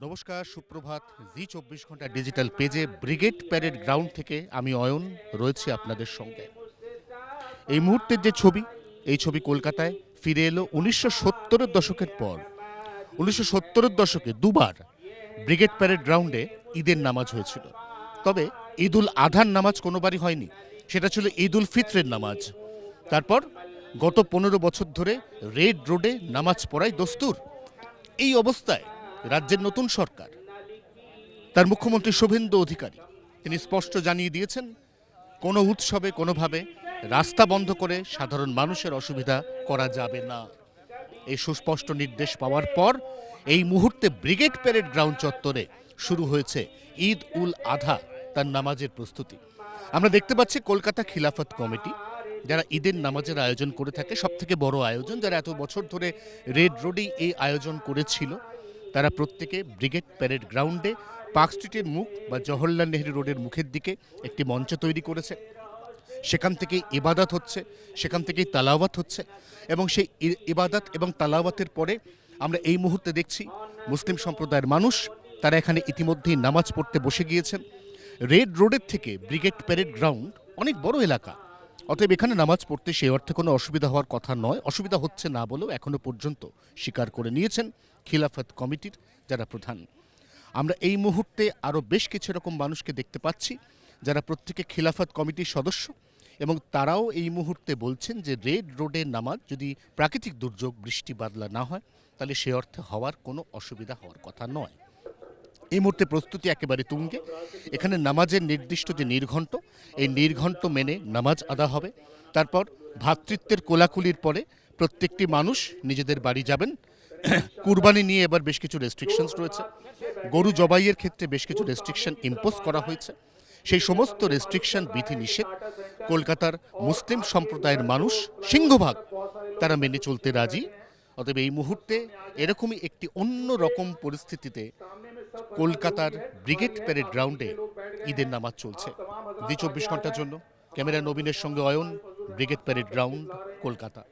নমস্কার, সুপ্রভাত। জি 24 ঘন্টা ডিজিটাল পেজে ব্রিগেড প্যারেড গ্রাউন্ড থেকে আমি অয়ন রয়েছি আপনাদের সঙ্গে। এই মুহূর্তের যে ছবি, এই ছবি কলকাতায় ফিরে এলো 1970-এর দশকের পর। 1970-এর দশকে দুবার ব্রিগেড প্যারেড গ্রাউন্ডে ঈদের নামাজ হয়েছিল। তবে ঈদ উল আধার নামাজ কোনোবারই হয়নি, সেটা ছিল ঈদ উল ফিত্রের নামাজ। তারপর গত 15 বছর ধরে রেড রোডে নামাজ পড়াই দস্তুর। এই অবস্থায় রাজ্যের নতুন সরকার, তার মুখ্যমন্ত্রী শুভেন্দু অধিকারী, তিনি স্পষ্ট জানিয়ে দিয়েছেন কোনো উৎসবে কোনোভাবে রাস্তা বন্ধ করে সাধারণ মানুষের অসুবিধা করা যাবে না। এই সুস্পষ্ট নির্দেশ পাওয়ার পর এই মুহূর্তে ব্রিগেড প্যারেড গ্রাউন্ড চত্বরে শুরু হয়েছে ঈদ উল আধা তার নামাজের প্রস্তুতি। আমরা দেখতে পাচ্ছি কলকাতা খিলাফত কমিটি, যারা ঈদের নামাজের আয়োজন করে থাকে, সব থেকে বড় আয়োজন, যারা এত বছর ধরে রেড রোডেই এই আয়োজন করেছিল, তারা প্রত্যেকে ব্রিগেড প্যারেড গ্রাউন্ডে পার্ক স্ট্রিটের মুখ বা জওহরলাল নেহরু রোডের মুখের দিকে একটি মঞ্চ তৈরি করেছে। সেখান থেকেই ইবাদত হচ্ছে, সেখান থেকেই তালাওয়াত হচ্ছে, এবং সেই ইবাদত এবং তালাওয়াতের পরে আমরা এই মুহূর্তে দেখছি মুসলিম সম্প্রদায়ের মানুষ তারা এখানে ইতিমধ্যেই নামাজ পড়তে বসে গিয়েছেন। রেড রোডের থেকে ব্রিগেড প্যারেড গ্রাউন্ড অনেক বড় এলাকা, অতএব এখানে নামাজ পড়তে সেই অর্থে কোনো অসুবিধা হওয়ার কথা নয়। অসুবিধা হচ্ছে না বলেও এখনো পর্যন্ত স্বীকার করে নিয়েছেন খিলাফত কমিটির যারা প্রধান। আমরা এই মুহূর্তে আরও বেশ কিছু রকম মানুষকে দেখতে পাচ্ছি যারা প্রত্যেকে খিলাফত কমিটির সদস্য, এবং তারাও এই মুহূর্তে বলছেন যে রেড রোডের নামাজ যদি প্রাকৃতিক দুর্যোগ বৃষ্টি বাদলা না হয় তাহলে সে অর্থে হওয়ার কোনো অসুবিধা হওয়ার কথা নয়। এই মুহূর্তে প্রস্তুতি একেবারে তুঙ্গে। এখানে নামাজের নির্দিষ্ট যে নির্ঘণ্ট, এই নির্ঘণ্ট মেনে নামাজ আদা হবে। তারপর ভ্রাতৃত্বের কোলাকুলির পরে প্রত্যেকটি মানুষ নিজেদের বাড়ি যাবেন। কুরবানি নিয়ে এবার বেশ কিছু রেস্ট্রিকশনস রয়েছে, গরু জবাইয়ের ক্ষেত্রে বেশ কিছু রেস্ট্রিকশন ইম্পোজ করা হয়েছে। সেই সমস্ত রেস্ট্রিকশন বিধিনিষেধ কলকাতার মুসলিম সম্প্রদায়ের মানুষ সিংহভাগ তারা মেনে চলতে রাজি। অতএব এই মুহূর্তে এরকমই একটি অন্য রকম পরিস্থিতিতে কলকাতার ব্রিগেড প্যারেড গ্রাউন্ডে ঈদের নামাজ চলছে। জি 24 ঘন্টার জন্য ক্যামেরা নবীনের সঙ্গে Ayan, brigade parade ground, Kolkata.